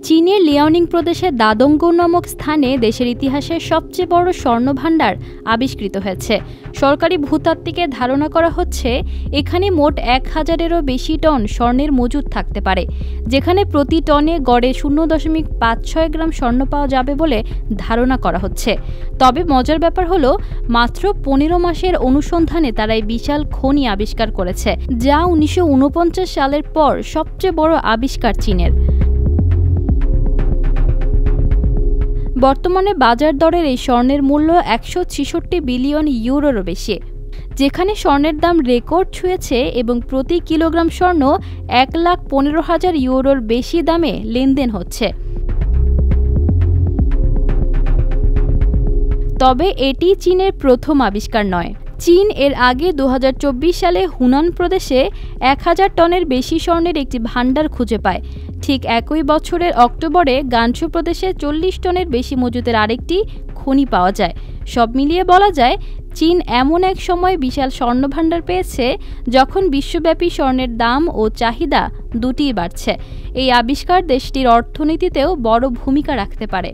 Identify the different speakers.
Speaker 1: চীনের লিয়াওনিং প্রদেশের দাদংগ নামক স্থানে দেশের ইতিহাসের সবচেয়ে বড় স্বর্ণভাণ্ডার আবিষ্কৃত হয়েছে। সরকারি ভূতাত্ত্বিকের ধারণা করা হচ্ছে এখানে মোট 1000-এরও বেশি টন স্বর্ণের মজুদ থাকতে পারে, যেখানে প্রতি টনে গড়ে 0.56 গ্রাম স্বর্ণ পাওয়া যাবে বলে ধারণা করা হচ্ছে। তবে মজার ব্যাপার হলো, মাত্র 15 মাসের অনুসন্ধানে তারা এই বিশাল খনি আবিষ্কার করেছে, যা 1949 সালের পর সবচেয়ে বড় আবিষ্কার চীনের। বর্তমানে বাজার দরের এই স্বর্ণের মূল্য 166 বিলিয়ন ইউরোরও বেশি, যেখানে স্বর্ণের দাম রেকর্ড ছুঁয়েছে এবং প্রতি কিলোগ্রাম স্বর্ণ 1,15,000 ইউরোর বেশি দামে লেনদেন হচ্ছে। তবে এটি চীনের প্রথম আবিষ্কার নয়। চীন এর আগে 2024 সালে হুনান প্রদেশে 1000 টনের বেশি স্বর্ণের একটি ভাণ্ডার খুঁজে পায়। ঠিক একই বছরের অক্টোবরে গানসু প্রদেশে 40 টনের বেশি মজুদের আরেকটি খনি পাওয়া যায়। সব মিলিয়ে বলা যায়, চীন এমন এক সময় বিশাল স্বর্ণভাণ্ডার পেয়েছে যখন বিশ্বব্যাপী স্বর্ণের দাম ও চাহিদা দুটিই বাড়ছে। এই আবিষ্কার দেশটির অর্থনীতিতেও বড় ভূমিকা রাখতে পারে।